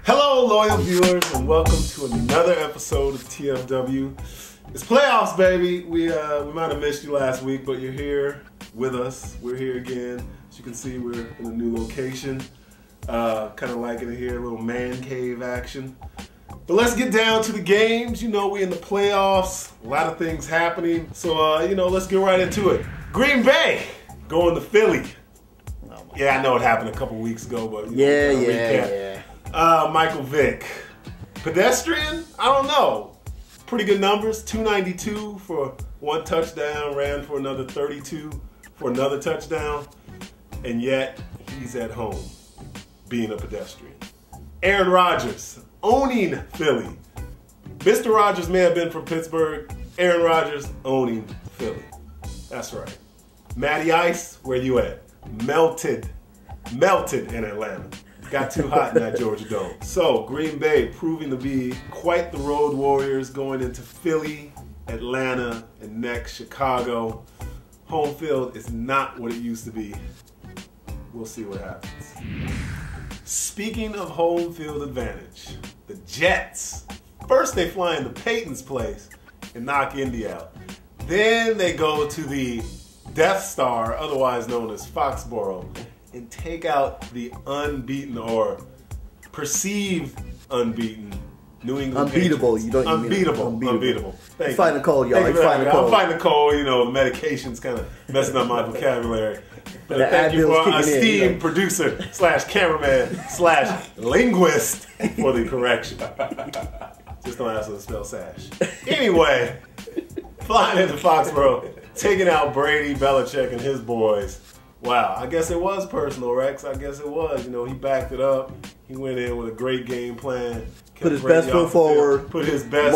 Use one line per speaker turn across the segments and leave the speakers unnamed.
Hello, loyal viewers, and welcome to another episode of TFW. It's playoffs, baby. We might have missed you last week, but you're here with us. We're here again. As you can see, we're in a new location. Kind of liking it here, a little man cave action. But let's get down to the games. You know, we're in the playoffs. A lot of things happening. So, let's get right into it. Green Bay going to Philly. Yeah, I know it happened a couple weeks ago, but
Yeah.
Michael Vick. Pedestrian? I don't know. Pretty good numbers. 292 for one touchdown, ran for another 32 for another touchdown, and yet he's at home being a pedestrian. Aaron Rodgers owning Philly. Mr. Rodgers may have been from Pittsburgh. Aaron Rodgers owning Philly. That's right. Matty Ice, where you at? Melted in Atlanta. Got too hot in that Georgia Dome. So, Green Bay proving to be quite the road warriors going into Philly, Atlanta, and next Chicago. Home field is not what it used to be. We'll see what happens. Speaking of home field advantage, the Jets. First they fly into Peyton's place and knock Indy out. Then they go to the Death Star, otherwise known as Foxborough, and take out the unbeaten or perceived unbeaten New England
Unbeatable.
Patriots. Unbeatable.
He's fighting a cold, y'all. He's fighting a cold.
I'm fighting a cold. You know, the medication's kind of messing up my vocabulary. But
The
thank you for our
Advil's kicking in,
esteemed producer / cameraman / linguist for the correction. Just don't ask us to spell sash. Anyway, flying into Foxborough, taking out Brady, Belichick, and his boys. Wow, I guess it was personal, Rex. I guess it was. You know, he backed it up. He went in with a great game plan.
Put his best foot forward.
Put his best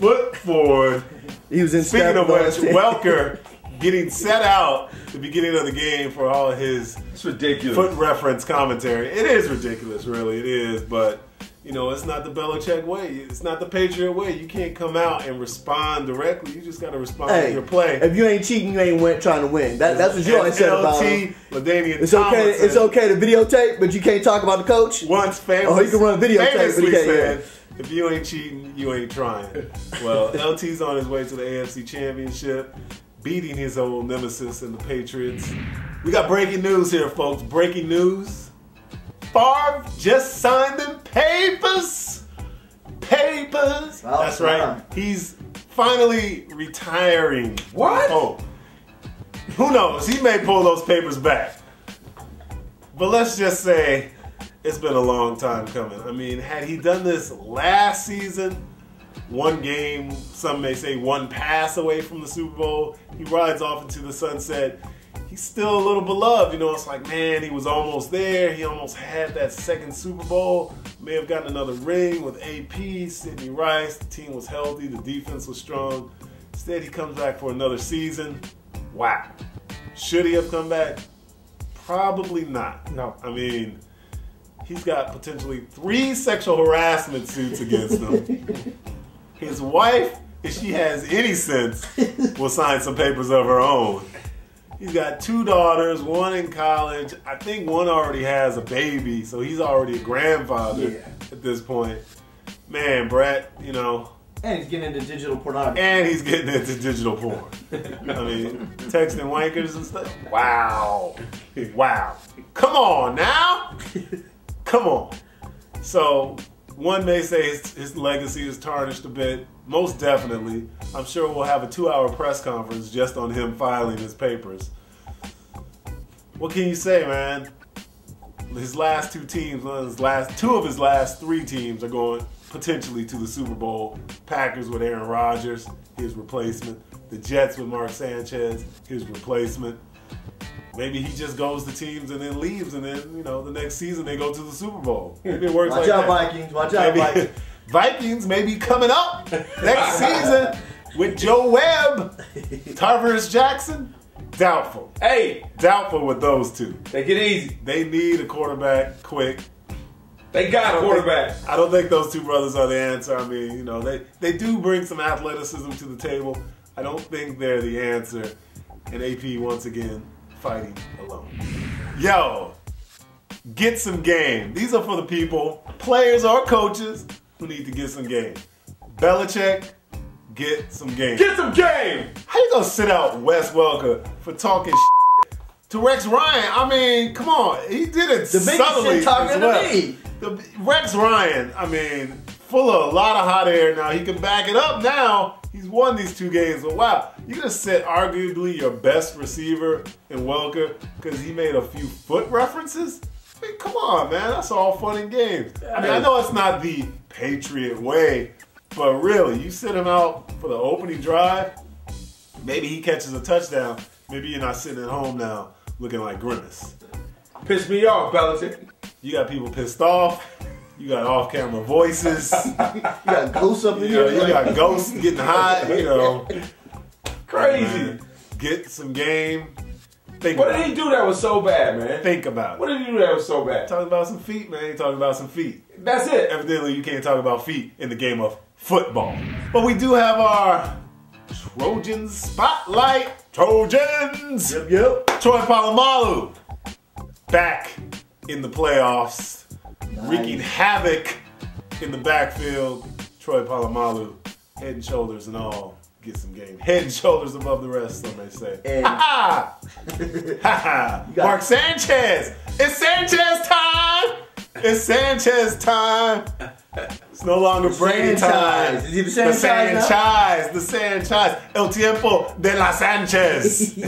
foot
forward.
He was in
Speaking of which, Welker getting set out at the beginning of the game for all of his foot reference commentary. It is ridiculous, really. It is, but you know, it's not the Belichick way. It's not the Patriot way. You can't come out and respond directly. You just got to respond to your play.
If you ain't cheating, you ain't trying to win. That's what you always said about him.
It's
okay to videotape, but you can't talk about the coach.
Once
you can run a videotape, but you can't.
Said, if you ain't cheating, you ain't trying. Well, LT's on his way to the AFC Championship, beating his old nemesis in the Patriots. We got breaking news here, folks. Breaking news. Favre just signed them papers. That's right. He's finally retiring.
What?
Oh, who knows? He may pull those papers back. But let's just say it's been a long time coming. I mean, had he done this last season, one game, some may say one pass away from the Super Bowl, he rides off into the sunset. He's still a little beloved, you know. It's like, man, he was almost there. He almost had that second Super Bowl. May have gotten another ring with AP, Sidney Rice. The team was healthy. The defense was strong. Instead, he comes back for another season. Wow. Should he have come back? Probably not.
No.
I mean, he's got potentially 3 sexual harassment suits against him. His wife, if she has any sense, will sign some papers of her own. He's got 2 daughters, one in college. I think one already has a baby, so he's already a grandfather at this point. Man, Brett, you know.
And he's getting into digital pornography.
And he's getting into digital porn. I mean, texting wankers and stuff. Wow. Wow. Come on now. Come on. So, one may say his legacy is tarnished a bit. Most definitely. I'm sure we'll have a 2-hour press conference just on him filing his papers. What can you say, man? His last 2 teams, two of his last 3 teams are going potentially to the Super Bowl. Packers with Aaron Rodgers, his replacement. The Jets with Mark Sanchez, his replacement. Maybe he just goes to teams and then leaves, and then, you know, the next season they go to the Super Bowl. Maybe it works like that.
Watch out, Vikings. Watch out, Vikings.
Vikings may be coming up next season with Joe Webb. Tarverse Jackson, doubtful.
Hey,
doubtful with those 2.
take it easy.
They need a quarterback quick.
They got a quarterback.
I don't think those 2 brothers are the answer. I mean, you know, they do bring some athleticism to the table. I don't think they're the answer. And AP once again fighting alone. Yo, get some game. These are for the people, players or coaches, who need to get some game. Belichick, get some game.
Get some game!
How you gonna sit out Wes Welker for talking shit to Rex Ryan? I mean, come on. He did it
The biggest
subtly
shit talking
as well.
to me.
Rex Ryan, I mean, full of a lot of hot air now. He can back it up now. He's won these 2 games, but wow. You're gonna sit arguably your best receiver in Welker because he made a few foot references? I mean, come on, man. That's all fun and games. I mean, I know it's not the Patriot way, but really, you sit him out for the opening drive, maybe he catches a touchdown. Maybe you're not sitting at home now looking like Grimace.
Piss me off, Belichick.
You got people pissed off. You got off-camera voices.
You got ghosts up in
You
here.
got ghosts getting hot. You know,
Crazy.
man, get some game. Think
What
about
did he
it.
do that was so bad, man?
Think about
What
it.
did he do that was so bad?
Talking about some feet, man. Talking about some feet.
That's it.
Evidently, you can't talk about feet in the game of football. But we do have our Trojan Spotlight. Trojans!
Yep.
Troy Polamalu back in the playoffs,
Nice.
wreaking havoc in the backfield. Troy Polamalu, head and shoulders and all, get some game. Head and shoulders above the rest, some may say.
And-
Ha ha! Mark Sanchez! It's Sanchez time! It's Sanchez time! It's no longer Brady time.
Is he the Sanchez now?
The Sanchez. El tiempo de la Sanchez.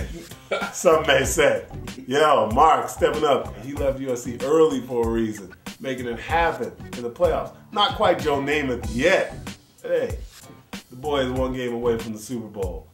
Some may say. Yo, Mark stepping up. He left USC early for a reason, making it happen in the playoffs. Not quite Joe Namath yet. But hey, the boy is 1 game away from the Super Bowl,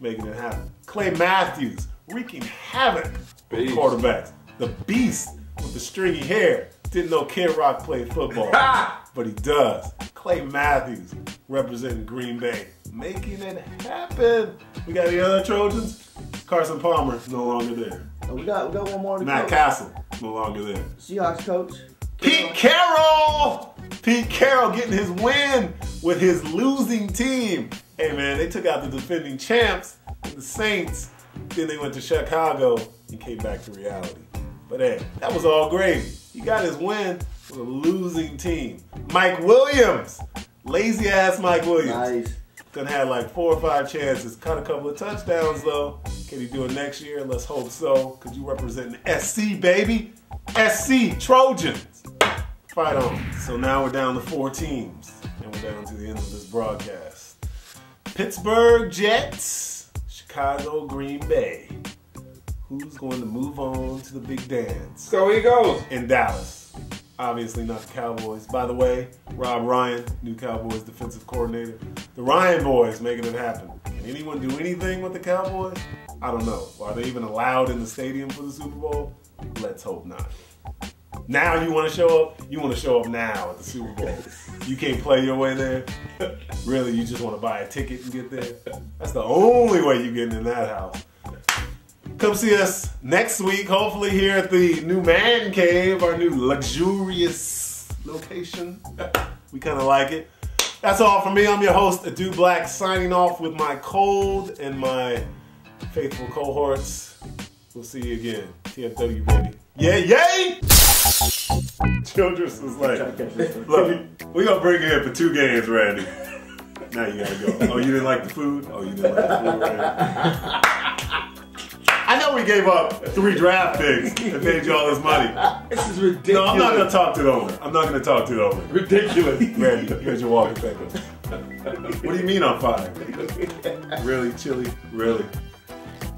making it happen. Clay Matthews wreaking havoc with
Beast.
quarterbacks. The beast with the stringy hair. Didn't know Kid Rock played football, but he does. Clay Matthews representing Green Bay, making it happen. We got any other Trojans? Carson Palmer no longer there.
Oh, we got one more to
Matt
go.
Castle no longer there.
Seahawks coach.
Pete Carroll! Pete Carroll getting his win with his losing team. Hey man, they took out the defending champs, the Saints. Then they went to Chicago and came back to reality. But hey, that was all gravy. He got his win with a losing team. Mike Williams. Lazy ass Mike Williams.
Nice.
Done had like 4 or 5 chances. Caught a couple of touchdowns though. Can he do it next year? Let's hope so. Cause you representing SC, baby. SC Trojans. Fight on. So now we're down to 4 teams. And we're down to the end of this broadcast. Pittsburgh Jets. Chicago Green Bay. Who's going to move on to the big dance?
So he goes.
In Dallas. Obviously not the Cowboys. By the way, Rob Ryan, new Cowboys defensive coordinator. The Ryan boys making it happen. Can anyone do anything with the Cowboys? I don't know. Are they even allowed in the stadium for the Super Bowl? Let's hope not. Now you want to show up? You want to show up now at the Super Bowl. You can't play your way there? Really, you just want to buy a ticket and get there? That's the only way you're getting in that house. Come see us next week, hopefully here at the new man cave, our new luxurious location. We kind of like it. That's all from me. I'm your host, Adu Black, signing off with my cold and my faithful cohorts. We'll see you again. TFW, baby. Yeah, yay! Childress was like, look, we're going to bring you in for 2 games, Randy. Now you got to go. Oh, you didn't like the food? Oh, you didn't like the food, Randy? I know we gave up 3 draft picks and paid you all this money.
This is ridiculous.
No, I'm not going to talk to the owner. I'm not going to talk to the owner.
Ridiculous.
Randy, here's your walking paper. What do you mean on fire? Really, Chili? Really?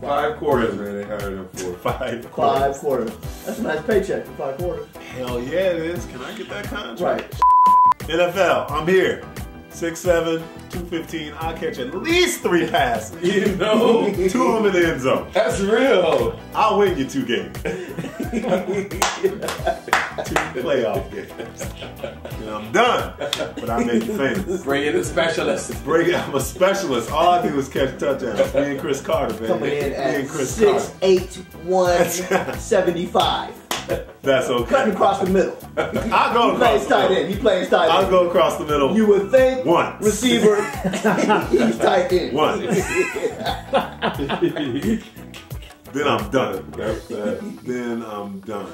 5 quarters, man. They hired him for
5
5 quarters. That's a nice paycheck for 5 quarters.
Hell yeah, it is. Can I get that contract?
Right.
NFL, I'm here. 6'7", 215. I'll catch at least 3 passes.
You know?
2 of them in the end zone.
That's real.
I'll win you 2 games. 2 playoff games. And I'm done. But I make you famous.
Bring in a specialist.
I'm a specialist. All I do is catch touchdowns. Me and Chris Carter, baby.
Coming in
Me
at
and Chris Carter.
6'8", 175.
That's okay.
Cutting across the middle.
I'll go
He
across
plays
the
tight
middle.
end. He plays tight end.
I'll go across the middle.
You would think
Once.
receiver. He's tight end.
Once. Then I'm done.
That's that.
Then I'm done.